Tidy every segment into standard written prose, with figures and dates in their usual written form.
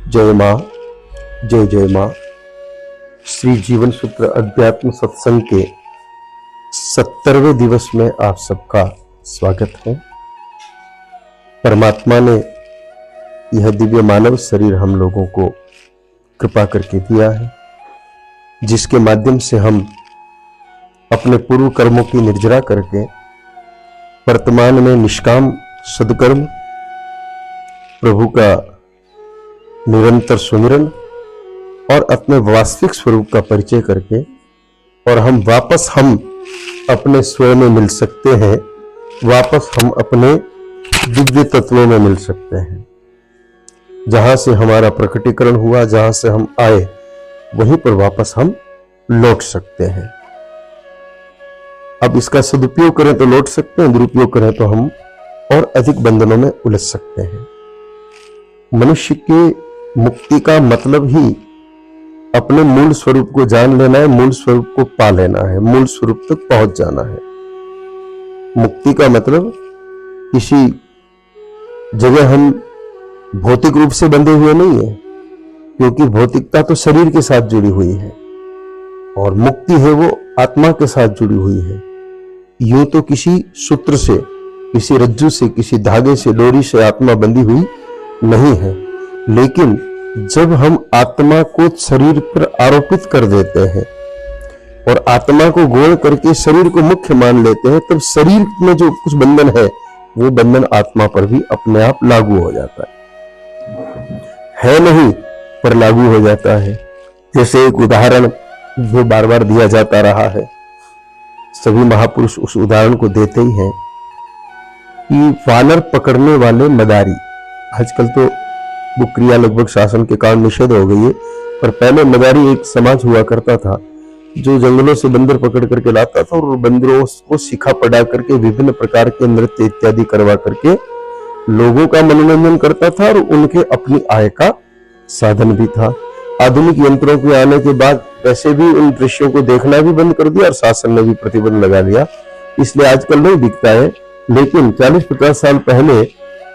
जय मां, जय जय मां। श्री जीवन सूत्र अध्यात्म सत्संग के 70वें दिवस में आप सबका स्वागत है। परमात्मा ने यह दिव्य मानव शरीर हम लोगों को कृपा करके दिया है, जिसके माध्यम से हम अपने पूर्व कर्मों की निर्जरा करके वर्तमान में निष्काम सद्कर्म, प्रभु का निरंतर सुमिरन और अपने वास्तविक स्वरूप का परिचय करके और हम अपने स्वयं में मिल सकते हैं, वापस हम अपने दिव्य तत्वों में मिल सकते हैं। जहां से हमारा प्रकटीकरण हुआ, जहां से हम आए, वहीं पर वापस हम लौट सकते हैं। अब इसका सदुपयोग करें तो लौट सकते हैं, दुरुपयोग करें तो हम और अधिक बंधनों में उलझ सकते हैं। मनुष्य की मुक्ति का मतलब ही अपने मूल स्वरूप को जान लेना है, मूल स्वरूप को पा लेना है, मूल स्वरूप तक पहुंच जाना है। मुक्ति का मतलब किसी जगह हम भौतिक रूप से बंधे हुए नहीं है, क्योंकि भौतिकता तो शरीर के साथ जुड़ी हुई है और मुक्ति है वो आत्मा के साथ जुड़ी हुई है। यूं तो किसी सूत्र से, किसी रज्जु से, किसी धागे से, डोरी से आत्मा बंधी हुई नहीं है, लेकिन जब हम आत्मा को शरीर पर आरोपित कर देते हैं और आत्मा को गौण करके शरीर को मुख्य मान लेते हैं, तब शरीर में जो कुछ बंधन है वो बंधन आत्मा पर भी अपने आप लागू हो जाता है नहीं, पर लागू हो जाता है। जैसे एक उदाहरण जो बार बार दिया जाता रहा है, सभी महापुरुष उस उदाहरण को देते ही हैं कि वानर पकड़ने वाले मदारी। आजकल तो वो क्रिया लगभग शासन के कारण निषेध हो गई है, पर पहले मदारी एक समाज हुआ करता था जो जंगलों से बंदर पकड़ करके लाता था और बंदरों को सिखा पढ़ा करके विभिन्न प्रकार के नृत्य इत्यादि करवा करके लोगों का मनोरंजन करता था और उनके अपनी आय का साधन भी था। आधुनिक यंत्रों के आने के बाद वैसे भी उन दृश्यों को देखना भी बंद कर दिया और शासन ने भी प्रतिबंध लगा दिया, इसलिए आजकल नहीं दिखता है। लेकिन 40-50 साल पहले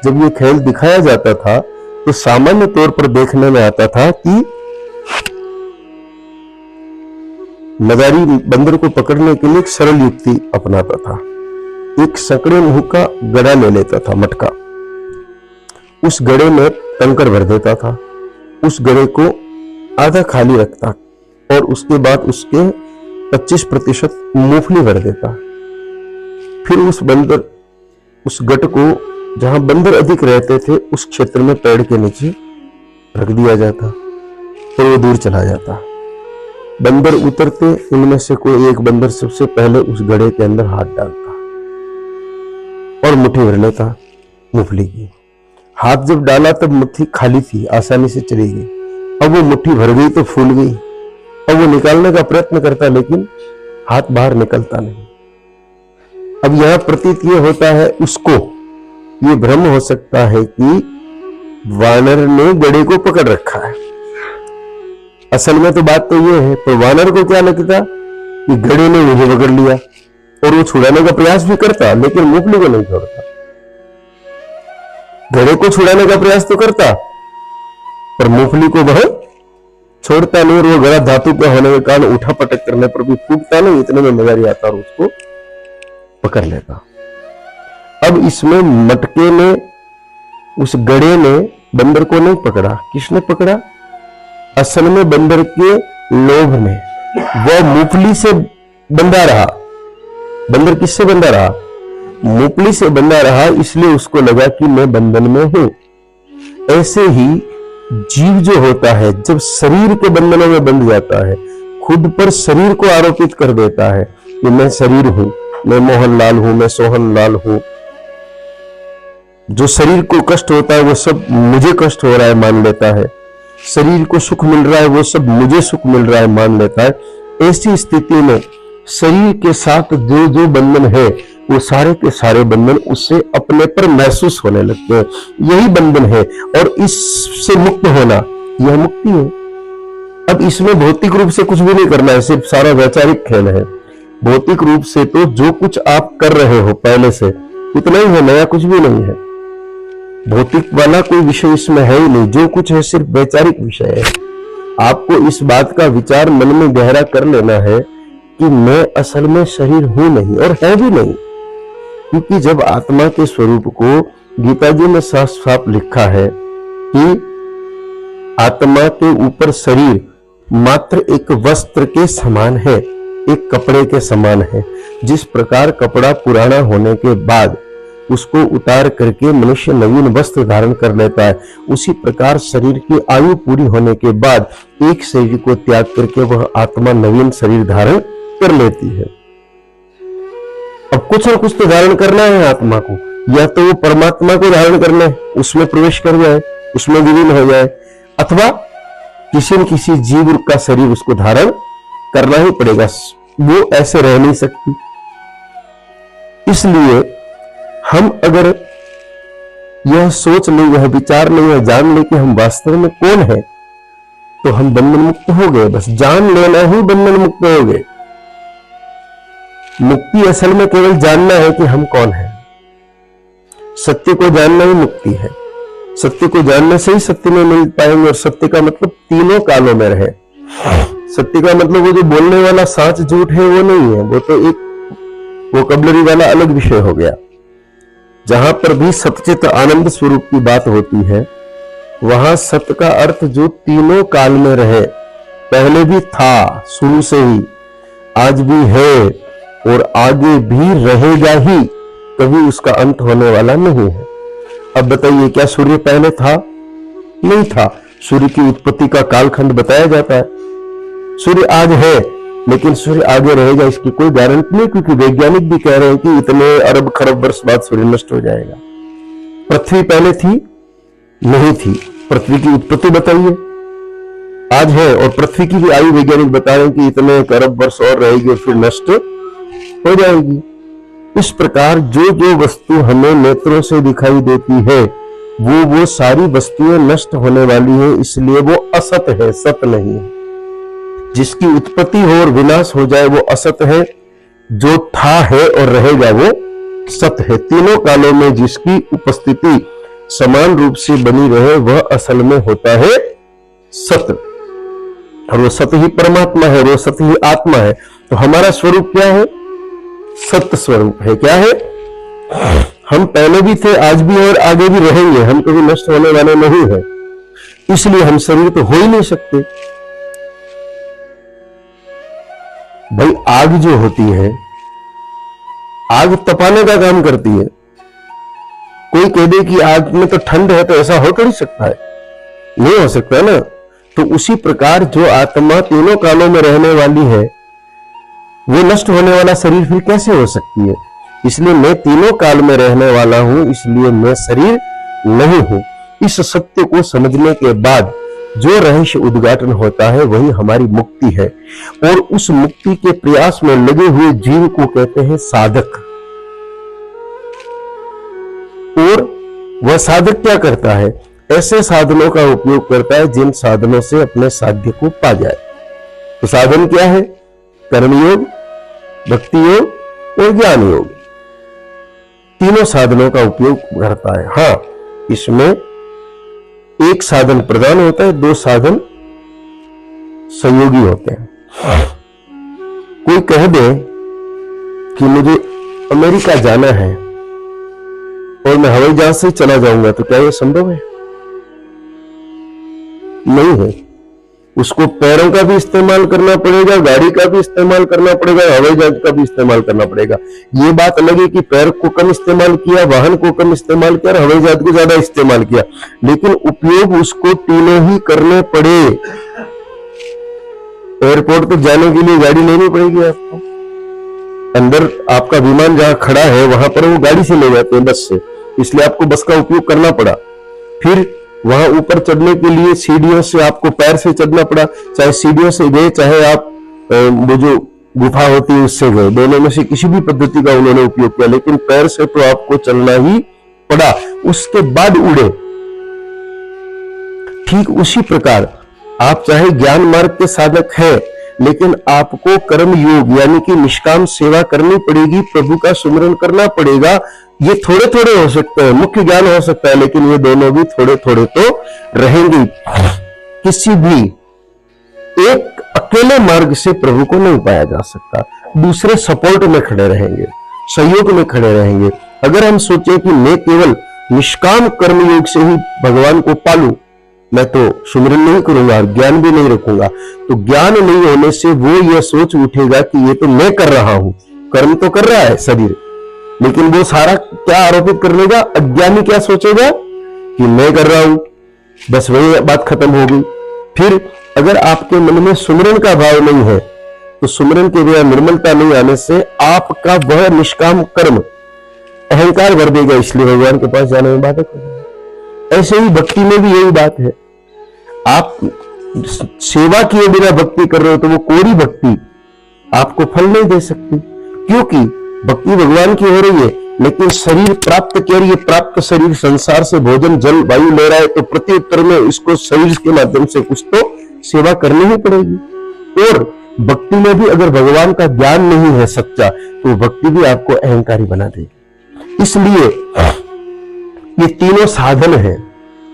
जब ये खेल दिखाया जाता था तो सामान्य तौर पर देखने में आता था कि मदारी बंदर को पकड़ने के लिए एक सरल युक्ति अपनाता था। एक सकड़े मुंह का गड़ा ले लेता था, मटका, उस गड़े में कंकर भर देता था, उस गड़े को आधा खाली रखता और उसके बाद उसके 25% मूंगफली भर देता। फिर उस गट को जहां बंदर अधिक रहते थे उस क्षेत्र में पेड़ के नीचे रख दिया जाता और वो दूर चला जाता। बंदर उतरते, उनमें से कोई एक बंदर सबसे पहले उस गड़े के अंदर हाथ डालता और मुट्ठी भर लेता मूंगफली की। हाथ जब डाला तब मुट्ठी खाली थी, आसानी से चली गई। अब वो मुट्ठी भर गई तो फूल गई। अब वो निकालने का प्रयत्न करता, लेकिन हाथ बाहर निकलता नहीं। अब यह प्रतीत ये होता है, उसको ये भ्रम हो सकता है कि वानर ने गड़े को पकड़ रखा है। असल में तो बात तो ये है, पर वानर को क्या लगता कि गड़े ने मुझे पकड़ लिया, और वो छुड़ाने का प्रयास भी करता, लेकिन मूंगफली को नहीं छोड़ता। गड़े को छुड़ाने का प्रयास तो करता, पर मूंगफली को वह छोड़ता नहीं, और वो गड़ा धातु का होने के कारण उठा पटक करने पर भी फूटता नहीं। इतने में मदारी आता और उसको पकड़ लेता। अब इसमें मटके ने, उस गड़े ने बंदर को नहीं पकड़ा। किसने पकड़ा? असल में बंदर के लोभ ने। वह मूंगफली से बंधा रहा। बंदर किससे बंधा रहा? मूंगफली से बंधा रहा, इसलिए उसको लगा कि मैं बंधन में हूं। ऐसे ही जीव जो होता है, जब शरीर के बंधनों में बंध जाता है, खुद पर शरीर को आरोपित कर देता है कि मैं शरीर हूं, मैं मोहनलाल हूं, मैं सोहनलाल हूं। जो शरीर को कष्ट होता है वो सब मुझे कष्ट हो रहा है मान लेता है, शरीर को सुख मिल रहा है वो सब मुझे सुख मिल रहा है मान लेता है। ऐसी स्थिति में शरीर के साथ जो जो बंधन है वो सारे के सारे बंधन उससे अपने पर महसूस होने लगते हैं। यही बंधन है और इससे मुक्त होना यह मुक्ति है। अब इसमें भौतिक रूप से कुछ भी नहीं करना है, सिर्फ सारा वैचारिक खेल है। भौतिक रूप से तो जो कुछ आप कर रहे हो पहले से उतना ही है, नया कुछ भी नहीं है। भौतिक वाला कोई विषय इसमें है ही नहीं, जो कुछ है सिर्फ वैचारिक विषय है। आपको इस बात का विचार मन में गहरा कर लेना है कि मैं असल में शरीर हूं नहीं और है भी नहीं, क्योंकि जब आत्मा के स्वरूप को गीता जी में साफ साफ लिखा है कि आत्मा के ऊपर शरीर मात्र एक वस्त्र के समान है, एक कपड़े के समान है। जिस प्रकार कपड़ा पुराना होने के बाद उसको उतार करके मनुष्य नवीन वस्त्र धारण कर लेता है, उसी प्रकार शरीर की आयु पूरी होने के बाद एक शरीर को त्याग करके वह आत्मा नवीन शरीर धारण कर लेती है। अब कुछ न कुछ तो धारण करना है आत्मा को, या तो वो परमात्मा को धारण करना है, उसमें प्रवेश कर जाए, उसमें विलीन हो जाए, अथवा किसी न किसी जीव का शरीर उसको धारण करना ही पड़ेगा, वो ऐसे रह नहीं सकती। इसलिए हम अगर यह सोच लें, यह विचार लें, यह जान लें कि हम वास्तव में कौन है, तो हम बंधन मुक्त हो गए। बस जान लेना ही बंधन मुक्त हो गए। मुक्ति असल में केवल जानना है कि हम कौन हैं। सत्य को जानना ही मुक्ति है। सत्य को जानने से ही सत्य में मिल पाएंगे। और सत्य का मतलब तीनों कालों में रहे। सत्य का मतलब वो जो बोलने वाला साच झूठ है वो नहीं है, वो तो एक वोकैबुलरी वाला अलग विषय हो गया। जहां पर भी सच्चित आनंद स्वरूप की बात होती है, वहां सत्य का अर्थ जो तीनों काल में रहे, पहले भी था शुरू से ही, आज भी है और आगे भी रहेगा ही, कभी उसका अंत होने वाला नहीं है। अब बताइए, क्या सूर्य पहले था? नहीं था। सूर्य की उत्पत्ति का कालखंड बताया जाता है। सूर्य आज है, लेकिन सूर्य आगे रहेगा इसकी कोई गारंटी नहीं, क्योंकि वैज्ञानिक भी कह रहे हैं कि इतने अरब खरब वर्ष बाद सूर्य नष्ट हो जाएगा। पृथ्वी पहले थी? नहीं थी। पृथ्वी की उत्पत्ति बताइए, आज है, और पृथ्वी की भी आयु वैज्ञानिक बता रहे हैं कि इतने अरब वर्ष और रहेगी और फिर नष्ट हो जाएगी। इस प्रकार जो जो वस्तु हमें नेत्रों से दिखाई देती है, वो सारी वस्तुएं नष्ट होने वाली है, इसलिए वो असत है, सत नहीं है। जिसकी उत्पत्ति हो और विनाश हो जाए वो असत है, जो था है और रहेगा वो सत है। तीनों कालों में जिसकी उपस्थिति समान रूप से बनी रहे वह असल में होता है सत, और वो सत ही परमात्मा है, वो सत ही आत्मा है। तो हमारा स्वरूप क्या है? सत्य स्वरूप है। क्या है? हम पहले भी थे, आज भी और आगे भी रहेंगे, हम कभी नष्ट होने वाले नहीं है। इसलिए हम शरीर तो हो ही नहीं सकते। भाई आग जो होती है, आग तपाने का काम करती है। कोई कह दे कि आग में तो ठंड है, तो ऐसा हो कर ही सकता है? नहीं हो सकता ना। तो उसी प्रकार जो आत्मा तीनों कालों में रहने वाली है, वो नष्ट होने वाला शरीर फिर कैसे हो सकती है? इसलिए मैं तीनों काल में रहने वाला हूं, इसलिए मैं शरीर नहीं हूं। इस सत्य को समझने के बाद जो रहस्य उद्घाटन होता है वही हमारी मुक्ति है। और उस मुक्ति के प्रयास में लगे हुए जीव को कहते हैं साधक। और वह साधक क्या करता है? ऐसे साधनों का उपयोग करता है जिन साधनों से अपने साध्य को पा जाए। तो साधन क्या है? कर्मयोग, भक्ति योग और ज्ञान योग। तीनों साधनों का उपयोग करता है। हाँ, इसमें एक साधन प्रधान होता है, दो साधन सहयोगी होते हैं। कोई कह दे कि मुझे अमेरिका जाना है और मैं हवाई जहाज से चला जाऊंगा, तो क्या यह संभव है? नहीं है। उसको पैरों का भी इस्तेमाल करना पड़ेगा, गाड़ी का भी इस्तेमाल करना पड़ेगा, हवाई जहाज का भी इस्तेमाल करना पड़ेगा। ये बात अलग है कि पैर को कम इस्तेमाल किया, वाहन को कम इस्तेमाल किया और हवाई जहाज को ज्यादा इस्तेमाल किया, लेकिन उपयोग उसको तीनों ही करने पड़े। एयरपोर्ट तक जाने के लिए गाड़ी लेनी पड़ेगी आपको। अंदर आपका विमान जहां खड़ा है वहां पर वो गाड़ी से ले जाते हैं, बस से, इसलिए आपको बस का उपयोग करना पड़ा। फिर वहां ऊपर चढ़ने के लिए सीढ़ियों से आपको पैर से चढ़ना पड़ा। चाहे सीढ़ियों से गए, चाहे आप वो जो गुफा होती है उससे गए, दोनों में से किसी भी पद्धति का उन्होंने उपयोग किया, लेकिन पैर से तो आपको चलना ही पड़ा। उसके बाद उड़े। ठीक उसी प्रकार आप चाहे ज्ञान मार्ग के साधक है, लेकिन आपको कर्म योग यानी कि निष्काम सेवा करनी पड़ेगी, प्रभु का सुमिरन करना पड़ेगा, ये थोड़े थोड़े हो सकते हैं, मुख्य ज्ञान हो सकता है, लेकिन ये दोनों भी थोड़े थोड़े तो रहेंगे। किसी भी एक अकेले मार्ग से प्रभु को नहीं पाया जा सकता, दूसरे सपोर्ट में खड़े रहेंगे, सहयोग में खड़े रहेंगे। अगर हम सोचें कि मैं केवल निष्काम कर्मयोग से ही भगवान को पालूं, मैं तो सुमिरन नहीं करूंगा, ज्ञान भी नहीं रखूंगा, तो ज्ञान नहीं होने से वो यह सोच उठेगा कि ये तो मैं कर रहा हूं, कर्म तो कर रहा है शरीर, लेकिन वो सारा क्या आरोपित कर लेगा, अज्ञानी क्या सोचेगा कि मैं कर रहा हूं, बस वही बात खत्म हो गई। फिर अगर आपके मन में सुमिरन का भाव नहीं है, तो सुमिरन के बिना निर्मलता नहीं आने से आपका वह निष्काम कर्म अहंकार भर देगा, इसलिए भगवान के पास जाने में बाधक हो जाएगा। ऐसे ही भक्ति में भी यही बात है, आप सेवा किए बिना भक्ति कर रहे हो तो वो कोरी भक्ति आपको फल नहीं दे सकती, क्योंकि भक्ति भगवान की हो रही है, लेकिन शरीर प्राप्त कर, ये प्राप्त शरीर संसार से भोजन जल वायु ले रहा है, तो प्रत्युत्तर में इसको शरीर के माध्यम से कुछ तो सेवा करनी ही पड़ेगी। और भक्ति में भी अगर भगवान का ज्ञान नहीं है सच्चा, तो भक्ति भी आपको अहंकारी बना देगी। इसलिए ये तीनों साधन हैं,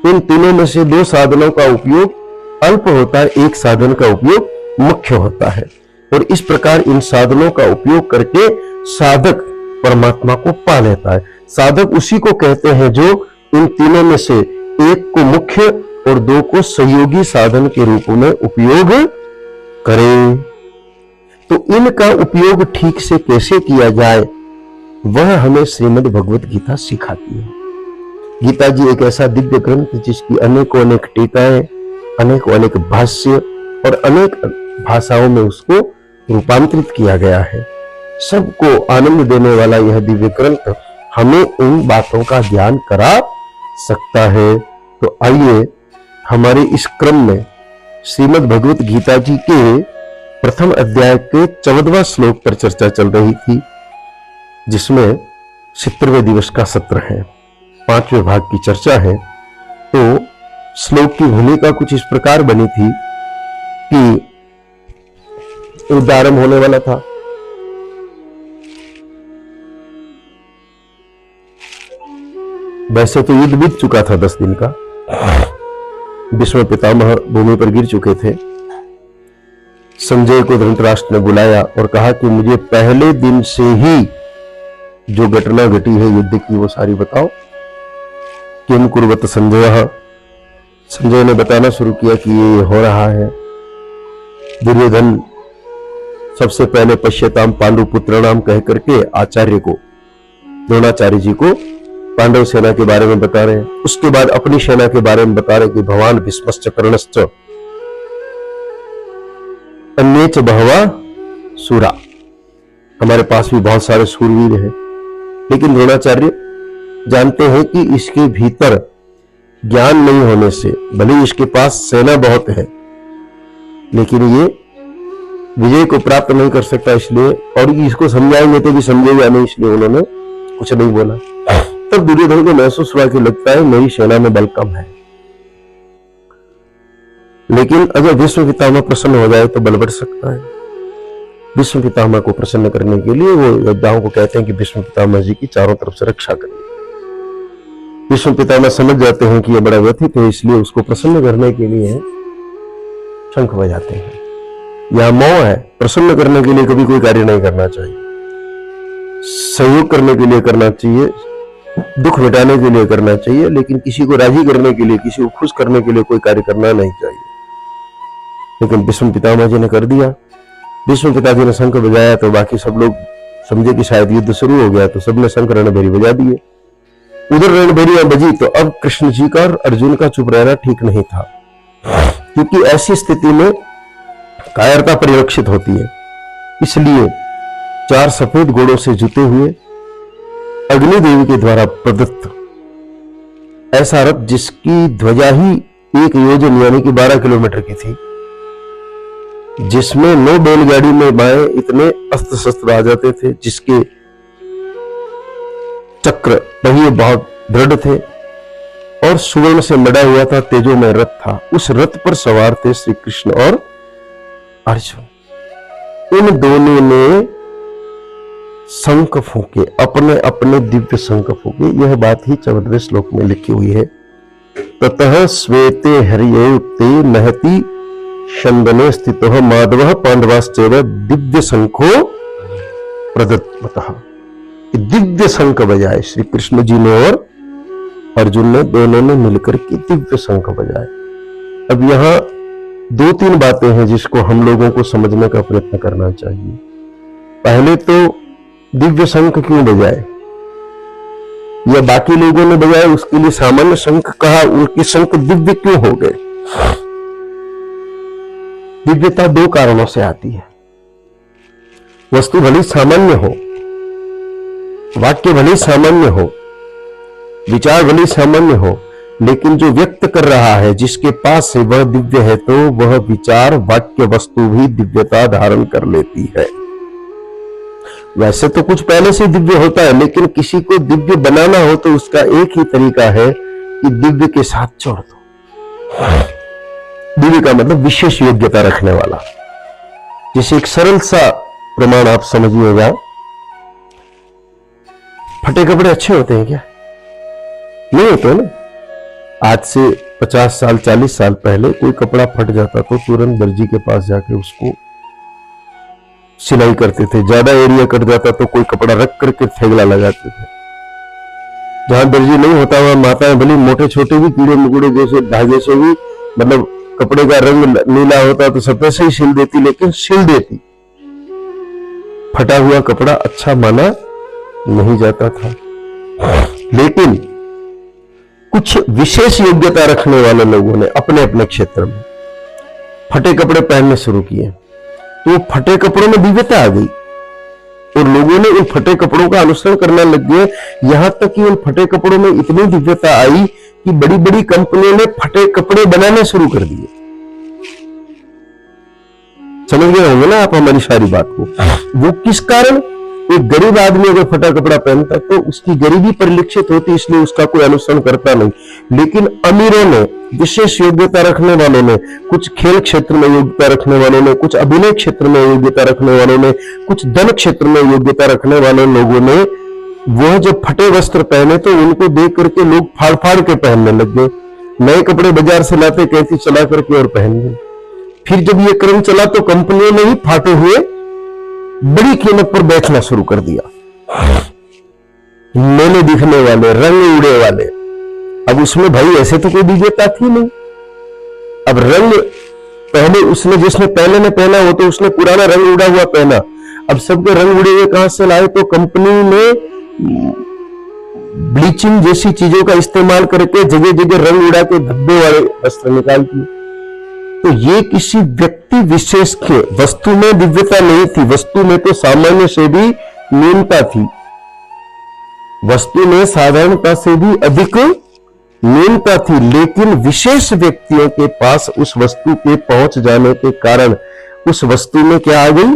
इन तीनों में से दो साधनों का उपयोग अल्प होता है, एक साधन का उपयोग मुख्य होता है। और इस प्रकार इन साधनों का उपयोग करके साधक परमात्मा को पा लेता है। साधक उसी को कहते हैं जो इन तीनों में से एक को मुख्य और दो को सहयोगी साधन के रूप में उपयोग करे। तो इनका उपयोग ठीक से कैसे किया जाए, वह हमें श्रीमद् भगवत गीता सिखाती है। गीता जी एक ऐसा दिव्य ग्रंथ जिसकी अनेकों अनेक टीकाएं, अनेकों अनेक भाष्य और अनेक भाषाओं में उसको रूपांतरित किया गया है। सबको आनंद देने वाला यह दिव्य ग्रंथ हमें इन बातों का ज्ञान करा सकता है। तो आइए हमारे इस क्रम में श्रीमद् भगवत गीता जी के प्रथम अध्याय के 14वां श्लोक पर चर्चा चल रही थी, जिसमें 70वें दिवस का सत्र है, 5वें भाग की चर्चा है। तो श्लोक की भूमिका कुछ इस प्रकार बनी थी कि उद्धारण होने वाला था, वैसे तो युद्ध बीत चुका था 10 दिन का, भीष्म पितामह भूमि पर गिर चुके थे। संजय को धृतराष्ट्र ने बुलाया और कहा कि मुझे पहले दिन से ही जो घटना घटी है युद्ध की वो सारी बताओ। किम कुर्वत संजय, संजय ने बताना शुरू किया कि ये हो रहा है। दुर्योधन सबसे पहले पश्यताम पांडु पुत्र नाम कह करके आचार्य को, द्रोणाचार्य जी को पांडव सेना के बारे में बता रहे हैं। उसके बाद अपनी सेना के बारे में बता रहे कि भगवान भीष्मश्च कर्णश्च अन्येच बहवा सूरा, हमारे पास भी बहुत सारे सूरवीर हैं। लेकिन द्रोणाचार्य जानते हैं कि इसके भीतर ज्ञान नहीं होने से, भले ही इसके पास सेना बहुत है, लेकिन ये विजय को प्राप्त नहीं कर सकता, इसलिए, और इसको समझाएंगे तो भी समझेगा नहीं, इसलिए उन्होंने कुछ नहीं बोला। तब दुर्योधन को महसूस हुआ कि लगता है मेरी सेना में बल कम है, लेकिन अगर भीष्म पितामह प्रसन्न हो जाए तो बल बढ़ सकता है। भीष्म पितामह को प्रसन्न करने के लिए वो योद्धाओं को कहते हैं कि भीष्म पितामह जी की चारों तरफ से रक्षा करिए। भीष्म पितामह समझ जाते हैं कि ये बड़ा व्यथित है, इसलिए उसको प्रसन्न करने के लिए शंख बजाते हैं। यह मोह है, प्रसन्न करने के लिए कभी कोई कार्य नहीं करना चाहिए, सहयोग करने के लिए करना चाहिए, दुख मिटाने के लिए करना चाहिए, लेकिन किसी को राजी करने के लिए, किसी को खुश करने के लिए कोई कार्य करना नहीं चाहिए। लेकिन भीष्म पितामह जी ने कर दिया। भीष्म पिताजी ने शंख बजाया तो बाकी सब लोग समझे कि शायद युद्ध शुरू हो गया, तो सबने शंख रणभेरी बजा दिए। उधर रणभेरियां बजी तो अब कृष्ण जी का और अर्जुन का चुप रहना ठीक नहीं था, क्योंकि ऐसी स्थिति में कायरता परिलक्षित होती है। इसलिए 4 सफेद घोड़ों से जुते हुए अग्निदेवी के द्वारा प्रदत्त ऐसा रथ, जिसकी ध्वजा ही 1 योजन यानी कि 12 किलोमीटर की थी, जिसमें 9 बैलगाड़ी में बाएं इतने अस्त्र शस्त्र आ जाते थे, जिसके चक्र पहिए बहुत दृढ़ थे और सुवर्ण से मढ़ा हुआ था, तेजोमय रथ था। उस रथ पर सवार थे श्री कृष्ण और अर्जुन। इन दोनों ने शंख फूके, अपने अपने दिव्य शंख फूके। यह बात ही 14वें श्लोक में लिखी हुई है। ततः श्वेते हरियुक्ते महति शंदने स्थितः माधवः पांडवाश्चैव दिव्य शंखो प्रदत्तः। दिव्य शंख बजाए श्री कृष्ण जी ने और अर्जुन ने, दोनों ने मिलकर के दिव्य शंख बजाए। अब यहां 2-3 बातें हैं जिसको हम लोगों को समझने का प्रयत्न करना चाहिए। पहले तो दिव्य शंख क्यों बजाए, या बाकी लोगों ने बजाए उसके लिए सामान्य शंख कहा, उनके शंख दिव्य क्यों हो गए? दिव्यता 2 कारणों से आती है। वस्तु भली सामान्य हो, वाक्य भले सामान्य हो, विचार भले सामान्य हो, लेकिन जो व्यक्त कर रहा है, जिसके पास है, वह दिव्य है, तो वह विचार, वाक्य, वस्तु भी दिव्यता धारण कर लेती है। वैसे तो कुछ पहले से दिव्य होता है, लेकिन किसी को दिव्य बनाना हो तो उसका एक ही तरीका है कि दिव्य के साथ जोड़ दो। दिव्य का मतलब विशेष योग्यता रखने वाला। जैसे एक सरल सा प्रमाण आप समझिएगा, फटे कपड़े अच्छे होते हैं क्या? नहीं होते ना। आज से 50 साल 40 साल पहले कोई कपड़ा फट जाता तो तुरंत दर्जी के पास जाके उसको सिलाई करते थे। ज्यादा एरिया कट जाता तो कोई कपड़ा रख करके थैगला लगाते थे। जहां दर्जी नहीं होता वहां माताएं भली मोटे छोटे भी कीड़े मकोड़े जैसे धागे से भी, मतलब कपड़े का रंग नीला होता तो सफेद से ही सिल देती, लेकिन सिल देती। फटा हुआ कपड़ा अच्छा माना नहीं जाता था। लेकिन कुछ विशेष योग्यता रखने वाले लोगों ने अपने अपने क्षेत्र में फटे कपड़े पहनने शुरू किए, तो फटे कपड़ों में दिव्यता आ गई और लोगों ने उन फटे कपड़ों का अनुसरण करने लग गए। यहां तक कि उन फटे कपड़ों में इतनी दिव्यता आई कि बड़ी बड़ी कंपनियों ने फटे कपड़े बनाने शुरू कर दिए। समझ गए होंगे ना आप हमारी सारी बात को। वो किस कारण? एक गरीब आदमी अगर फटा कपड़ा पहनता तो उसकी गरीबी परिलक्षित होती, इसलिए उसका कोई अनुसरण करता नहीं। लेकिन अमीरों ने, विशेष योग्यता रखने वालों ने, कुछ खेल क्षेत्र में योग्यता रखने वालों ने, कुछ अभिनय क्षेत्र में योग्यता रखने वालों ने, कुछ धन क्षेत्र में योग्यता रखने वाले लोगों ने वह जब फटे वस्त्र पहने तो उनको देख करके लोग फाड़ फाड़ के पहनने लग गए। नए कपड़े बाजार से लाते, कैसी चला करके और पहन गए। फिर जब ये क्रम चला तो कंपनियों ने ही फाटे हुए बड़ी कीमत पर बेचना शुरू कर दिया। मेले दिखने वाले, रंग उड़े वाले। अब उसमें भाई ऐसे तो कोई दिव्यता थी नहीं। अब रंग पहले उसने, जिसने पहले ने पहना वो तो उसने पुराना रंग उड़ा हुआ पहना। अब सबके रंग उड़े हुए कहां से लाए? तो कंपनी ने ब्लीचिंग जैसी चीजों का इस्तेमाल करके जगह जगह रंग उड़ा के धब्बे वाले वस्त्र निकाल दिए। तो ये किसी व्यक्ति विशेष के, वस्तु में दिव्यता नहीं थी। वस्तु में तो सामान्य से भी न्यूनता थी, वस्तु में साधारणता से भी अधिक न्यूनता थी। लेकिन विशेष व्यक्तियों के पास उस वस्तु के पहुंच जाने के कारण उस वस्तु में क्या आ गई?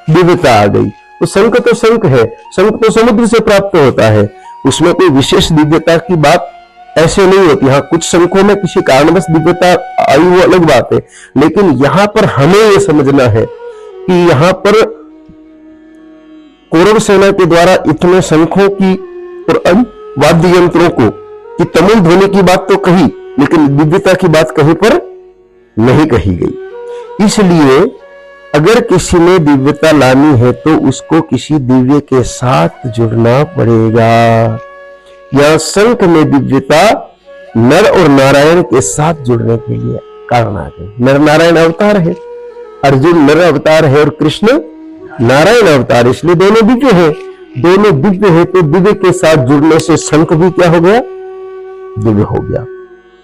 दिव्यता आ गई। तो शंख है, शंख तो समुद्र से प्राप्त होता है, उसमें कोई विशेष दिव्यता की बात ऐसे नहीं होती। हाँ, कुछ शंखों में किसी कारणवश दिव्यता आई वो अलग बात है, लेकिन यहां पर हमें यह समझना है कि यहां पर कौरव सेना के द्वारा इतने शंखों की और वाद्य यंत्रों को कि तमिल ध्वनि की बात तो कही, लेकिन दिव्यता की बात कहीं पर नहीं कही गई। इसलिए अगर किसी ने दिव्यता लानी है तो उसको किसी दिव्य के साथ जुड़ना पड़ेगा। यह शंख में दिव्यता नर और नारायण के साथ जुड़ने के लिए कारण आ गए। नर नारायण अवतार है, अर्जुन नर अवतार है और कृष्ण नारायण अवतार, इसलिए दोनों दिव्य है। दोनों दिव्य है तो दिव्य के साथ जुड़ने से शंख भी क्या हो गया? दिव्य हो गया।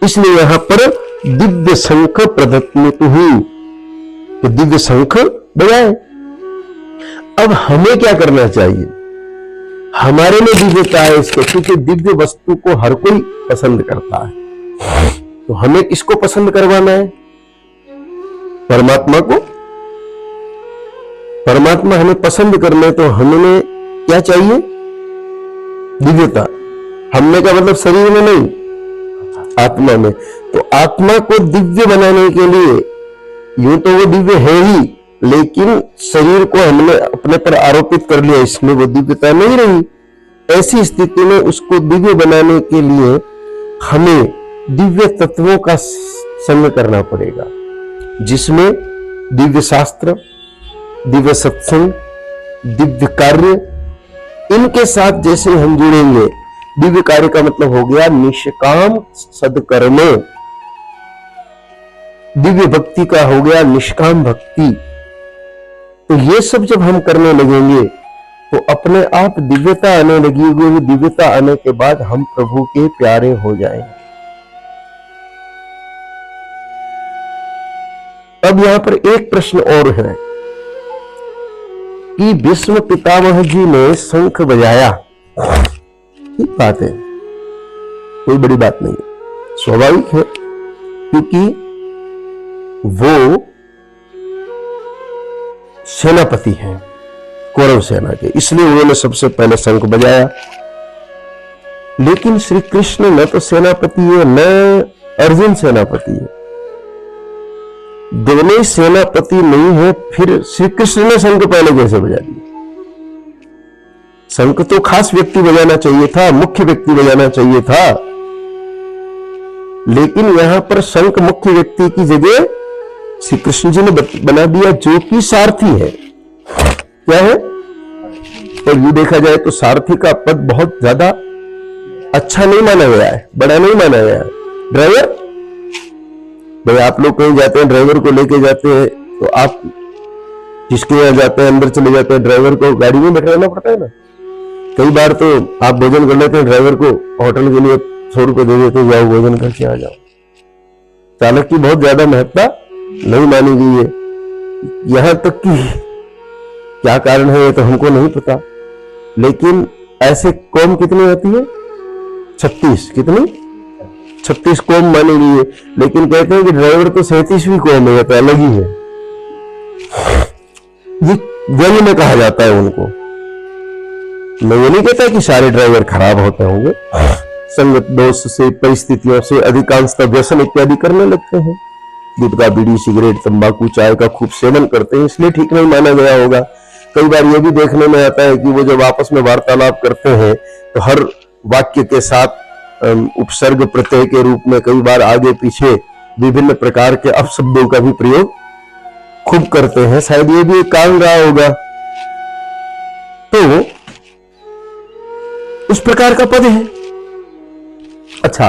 इसलिए यहां पर दिव्य शंख प्रदत्त हुई, तो दिव्य शंख बजाए। अब हमें क्या करना चाहिए? हमारे में दिव्यता है इसको, क्योंकि दिव्य वस्तु को हर कोई पसंद करता है। तो हमें किसको पसंद करवाना है? परमात्मा को। परमात्मा हमें पसंद करने तो हमें क्या चाहिए? दिव्यता। हमने का मतलब शरीर में नहीं, आत्मा में। तो आत्मा को दिव्य बनाने के लिए, यूं तो वो दिव्य है ही, लेकिन शरीर को हमने अपने पर आरोपित कर लिया, इसमें वो दिव्यता नहीं रही। ऐसी स्थिति में उसको दिव्य बनाने के लिए हमें दिव्य तत्वों का संग करना पड़ेगा, जिसमें दिव्य शास्त्र, दिव्य सत्संग, दिव्य कार्य, इनके साथ जैसे हम जुड़ेंगे। दिव्य कार्य का मतलब हो गया निष्काम सदकर्म, दिव्य भक्ति का हो गया निष्काम भक्ति। तो ये सब जब हम करने लगेंगे तो अपने आप दिव्यता आने लगेगी। दिव्यता आने के बाद हम प्रभु के प्यारे हो जाएंगे। अब यहां पर एक प्रश्न और है कि भीष्म पितामह जी ने शंख बजाया, ठीक बात है, कोई बड़ी बात नहीं, स्वाभाविक है, क्योंकि वो सेनापति हैं कौरव सेना के, इसलिए उन्होंने सबसे पहले शंख बजाया। लेकिन श्री कृष्ण न तो सेनापति है न अर्जुन सेनापति है, दोनों सेनापति नहीं है, फिर श्री कृष्ण ने शंख पहले कैसे बजा दिया? शंख तो खास व्यक्ति बजाना चाहिए था, मुख्य व्यक्ति बजाना चाहिए था, लेकिन यहां पर शंख मुख्य व्यक्ति की जगह श्री कृष्ण जी ने बना दिया, जो कि सारथी है। क्या है? तो ये देखा जाए तो सारथी का पद बहुत ज्यादा अच्छा नहीं माना गया है, बड़ा नहीं माना गया है। ड्राइवर, भाई आप लोग कहीं जाते हैं, ड्राइवर को लेके जाते हैं, तो आप जिसके यहाँ जाते हैं अंदर चले जाते हैं, ड्राइवर को गाड़ी में बैठाना पड़ता है ना। कई बार तो आप भोजन कर लेते हैं, ड्राइवर को होटल के लिए 100 रुपए दे देते, जाओ भोजन करके आ जाओ। चालक की बहुत ज्यादा महत्ता नहीं मानी गई है। यहां तक कि क्या कारण है ये तो हमको नहीं पता, लेकिन ऐसे कौम कितनी होती है? 36। कितनी? 36 कौम मानी गई है, लेकिन कहते हैं कि ड्राइवर तो 37वीं कौम है, तो अलग ही है। ये व्यंग में कहा जाता है उनको। मैं ये नहीं कहता कि सारे ड्राइवर खराब होते होंगे, संगत दोष से, परिस्थितियों से अधिकांशतः व्यसन इत्यादि करने लगते हैं, गुटखा, बीड़ी, सिगरेट, तंबाकू, चाय का खूब सेवन करते हैं, इसलिए ठीक नहीं माना गया होगा। कई बार यह भी देखने में आता है कि वो जब आपस में वार्तालाप करते हैं तो हर वाक्य के साथ उपसर्ग प्रत्यय के रूप में कई बार आगे पीछे विभिन्न प्रकार के अपशब्दों का भी प्रयोग खूब करते हैं। शायद ये भी एक कारण रहा होगा। तो उस प्रकार का पद है। अच्छा,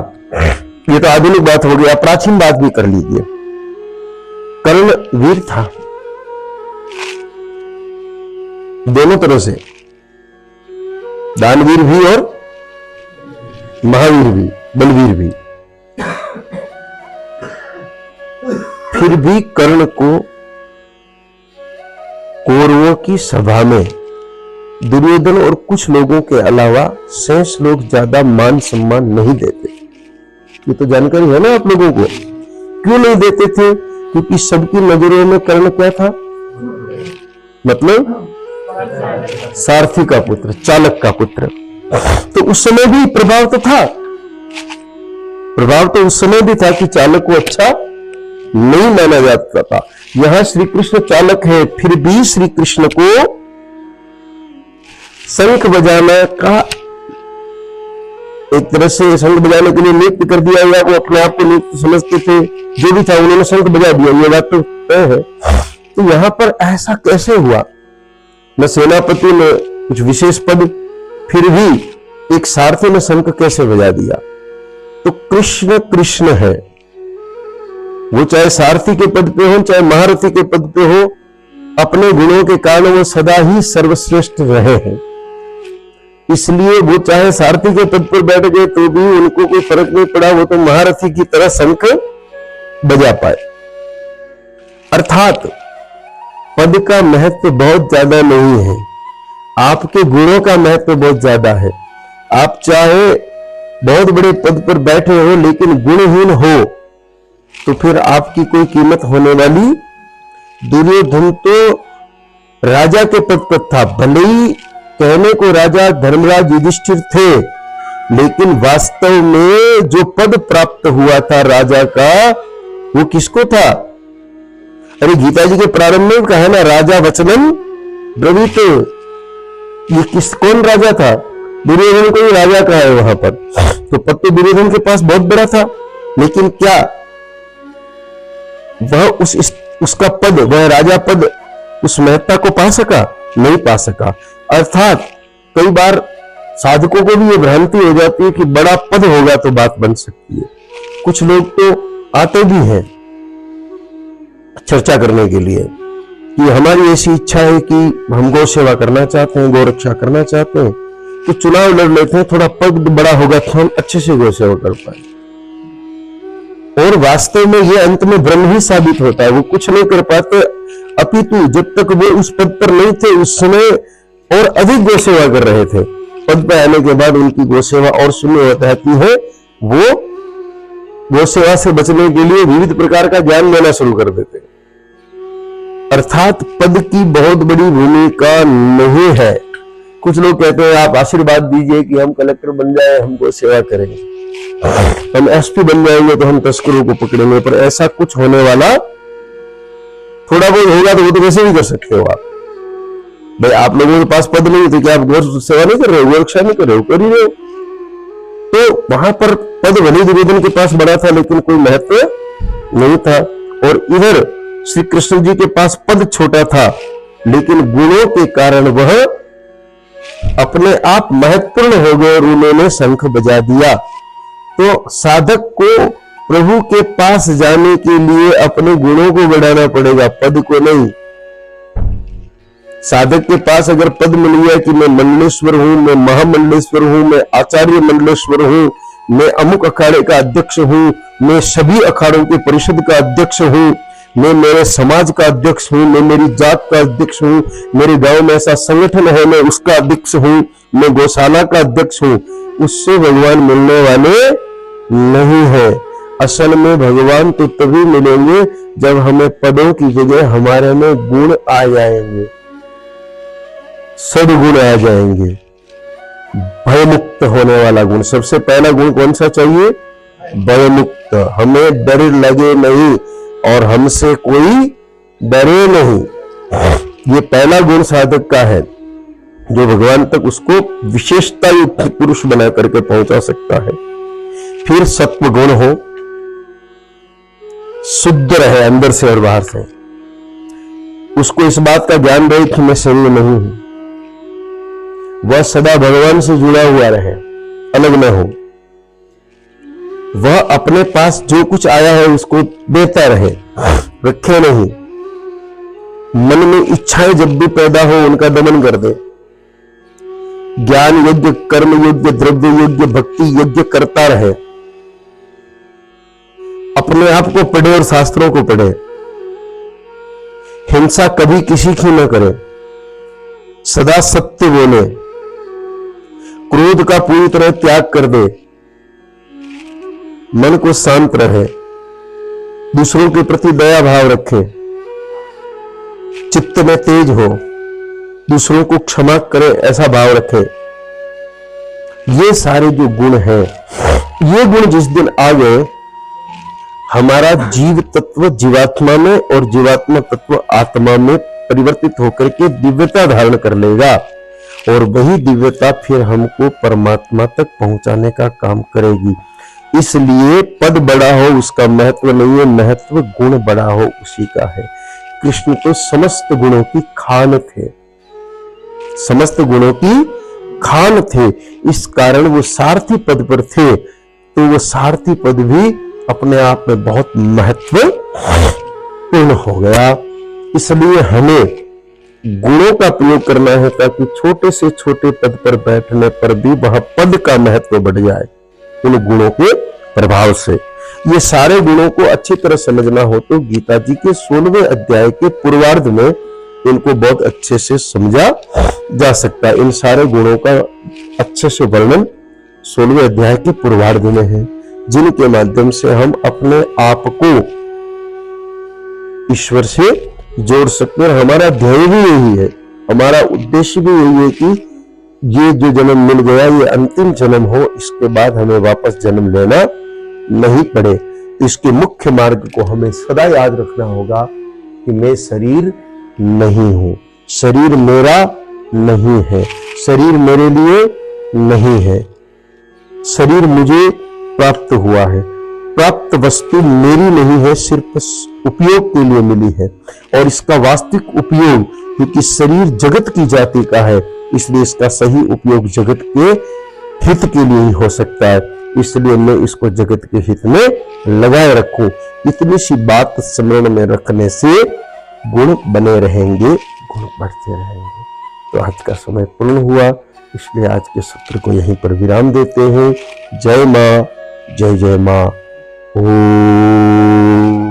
ये तो आधुनिक बात हो गया, प्राचीन बात भी कर लीजिए। कर्ण वीर था, दोनों तरह से, दानवीर भी और महावीर भी, बलवीर भी। फिर भी कर्ण को कौरवों की सभा में दुर्योधन और कुछ लोगों के अलावा शेष लोग ज्यादा मान सम्मान नहीं देते। ये तो जानकारी है ना आप लोगों को। क्यों नहीं देते थे? क्योंकि सबकी नजरों में कर्ण क्या था? मतलब सारथी का पुत्र, चालक का पुत्र। तो उस समय भी प्रभाव तो था, प्रभाव तो उस समय भी था कि चालक को अच्छा नहीं माना जाता था। यहां श्री कृष्ण चालक है, फिर भी श्री कृष्ण को शंख बजाना का एक तरह से शंख बजाने के लिए नियुक्त कर दिया, या वो अपने आप को नियुक्त समझते थे, जो भी था उन्होंने शंख बजा दिया, ये बात तो तय है। तो यहां पर ऐसा कैसे हुआ? न सेनापति ने कुछ विशेष पद, फिर भी एक सारथी ने शंख कैसे बजा दिया? तो कृष्ण कृष्ण है, वो चाहे सारथी के पद पे हो चाहे महारथी के पद पे हो, अपने गुणों के कारण वो सदा ही सर्वश्रेष्ठ रहे हैं। इसलिए वो चाहे सारथी के पद पर बैठ गए तो भी उनको कोई फर्क नहीं पड़ा, वो तो महारथी की तरह शंख बजा पाए। अर्थात पद का महत्व बहुत ज्यादा नहीं है, आपके गुणों का महत्व बहुत ज्यादा है। आप चाहे बहुत बड़े पद पर बैठे हो लेकिन गुणहीन हो तो फिर आपकी कोई कीमत होने वाली। दुर्योधन तो राजा के पद पर था, भले ही कहने को राजा धर्मराज युधिष्ठिर थे, लेकिन वास्तव में जो पद प्राप्त हुआ था राजा का, वो किसको था? अरे गीता जी के प्रारंभ में कहा है ना, राजा वचनम ब्रवीत। ये कौन राजा था? दुर्योधन को ही राजा कहा है वहां पर। तो पद तो दुर्योधन के पास बहुत बड़ा था, लेकिन क्या वह उसका पद, वह राजा पद उस महत्ता को पा सका? नहीं पा सका। अर्थात कई बार साधकों को भी ये भ्रांति हो जाती है कि बड़ा पद होगा तो बात बन सकती है। कुछ लोग तो आते भी हैं चर्चा करने के लिए कि हमारी ऐसी इच्छा है कि हम गौ सेवा करना चाहते हैं, गौ रक्षा करना चाहते हैं, तो चुनाव लड़ लेते हैं, थोड़ा पद बड़ा होगा तो हम अच्छे से गौ सेवा कर पाए। और वास्तव में ये अंत में ब्रह्म ही साबित होता है, वो कुछ नहीं कर पाते, अपितु जब तक वो उस पद पर नहीं थे उस समय और अधिक गौ सेवा कर रहे थे। पद पर आने के बाद उनकी गौ सेवा और शून्य हो जाती है। वो गौ सेवा से बचने के लिए विविध प्रकार का ज्ञान देना शुरू कर देते हैं। अर्थात पद की बहुत बड़ी भूमिका नहीं है। कुछ लोग कहते हैं आप आशीर्वाद दीजिए कि हम कलेक्टर बन जाए, हम गौ सेवा करेंगे, हम एसपी बन जाएंगे तो हम तस्करों को पकड़ेंगे। पर ऐसा कुछ होने वाला थोड़ा बहुत होगा तो वो तो वैसे भी कर सकते हो आप। भाई आप लोगों के पास पद नहीं तो क्या आप गौ सेवा नहीं कर रहे हो, गौ रक्षा नहीं कर रहे हो, कर ही रहे हो। तो वहां पर पद भले दुर्योधन के पास बड़ा था लेकिन कोई महत्व नहीं था। और इधर श्री कृष्ण जी के पास पद छोटा था लेकिन गुणों के कारण वह अपने आप महत्वपूर्ण हो गए और उन्होंने शंख बजा दिया। तो साधक को प्रभु के पास जाने के लिए अपने गुणों को बढ़ाना पड़ेगा, पद को नहीं। साधक के पास अगर पद मिल गया कि मैं मंडलेश्वर हूं, मैं महामंडलेश्वर हूं, मैं आचार्य मंडलेश्वर हूं, मैं अमुक अखाड़े का अध्यक्ष हूं, मैं सभी अखाड़ों के परिषद का अध्यक्ष हूं, मैं मेरे समाज का अध्यक्ष हूं, मैं मेरी जात का अध्यक्ष हूं, मेरे गांव में ऐसा संगठन है मैं उसका अध्यक्ष हूं, मैं गौशाला का अध्यक्ष हूं, उससे भगवान मिलने वाले नहीं है। असल में भगवान तो तभी मिलेंगे जब हमें पदों की जगह हमारे में गुण आ जाएंगे, सद्गुण आ जाएंगे। भयमुक्त होने वाला गुण, सबसे पहला गुण कौन सा चाहिए? भयमुक्त। हमें डर लगे नहीं और हमसे कोई डरे नहीं, ये पहला गुण साधक का है जो भगवान तक उसको विशेषता युक्त पुरुष बना करके पहुंचा सकता है। फिर सत्व गुण हो, शुद्ध रहे अंदर से और बाहर से, उसको इस बात का ज्ञान रहे कि मैं शरीर नहीं हूं, वह सदा भगवान से जुड़ा हुआ रहे, अलग न हो, वह अपने पास जो कुछ आया है उसको देता रहे, रखे नहीं, मन में इच्छाएं जब भी पैदा हो उनका दमन कर दे, ज्ञान योग्य, कर्म योग्य, द्रव्य योग्य, भक्ति योग्य करता रहे, अपने आप को पढ़े और शास्त्रों को पढ़े, हिंसा कभी किसी की न करे, सदा सत्य बोले, क्रोध का पूरी तरह त्याग कर दे, मन को शांत रहे, दूसरों के प्रति दया भाव रखे, चित्त में तेज हो, दूसरों को क्षमा करे ऐसा भाव रखे। ये सारे जो गुण हैं, ये गुण जिस दिन आ गए, हमारा जीव तत्व जीवात्मा में और जीवात्मा तत्व आत्मा में परिवर्तित होकर के दिव्यता धारण कर लेगा और वही दिव्यता फिर हमको परमात्मा तक पहुंचाने का काम करेगी। इसलिए पद बड़ा हो उसका महत्व नहीं है, महत्व गुण बड़ा हो उसी का है। कृष्ण तो समस्त गुणों की खान थे, समस्त गुणों की खान थे, इस कारण वो सारथी पद पर थे। तो वो सारथी पद भी अपने आप में बहुत महत्वपूर्ण हो गया। इसलिए हमें गुणों का प्रयोग करना है ताकि छोटे से छोटे पद पर बैठने पर भी वह पद का महत्व बढ़ जाए उन गुणों के प्रभाव से। ये सारे गुणों को अच्छी तरह समझना हो तो गीता जी के 16वें अध्याय के पूर्वार्ध में इनको बहुत अच्छे से समझा जा सकता है। इन सारे गुणों का अच्छे से वर्णन 16वें अध्याय के पूर्वार्ध में है, जिनके माध्यम से हम अपने आप को ईश्वर से जोड़ सकते हैं। हमारा ध्येय भी यही है, हमारा उद्देश्य भी यही है कि ये जो जन्म मिल गया ये अंतिम जन्म हो, इसके बाद हमें वापस जन्म लेना नहीं पड़े। इसके मुख्य मार्ग को हमें सदा याद रखना होगा कि मैं शरीर नहीं हूं, शरीर मेरा नहीं है, शरीर मेरे लिए नहीं है, शरीर मुझे प्राप्त हुआ है, प्राप्त वस्तु मेरी नहीं है, सिर्फ उपयोग के लिए मिली है। और इसका वास्तविक उपयोग, क्योंकि शरीर जगत की जाति का है, इसलिए इसका सही उपयोग जगत के हित के लिए ही हो सकता है। इसलिए मैं इसको जगत के हित में लगाए रखूं। इतनी सी बात स्मरण में रखने से गुण बने रहेंगे, गुण बढ़ते रहेंगे। तो आज का समय पूर्ण हुआ, इसलिए आज के सत्र को यहीं पर विराम देते हैं। जय मां, जय जय मां। ओम।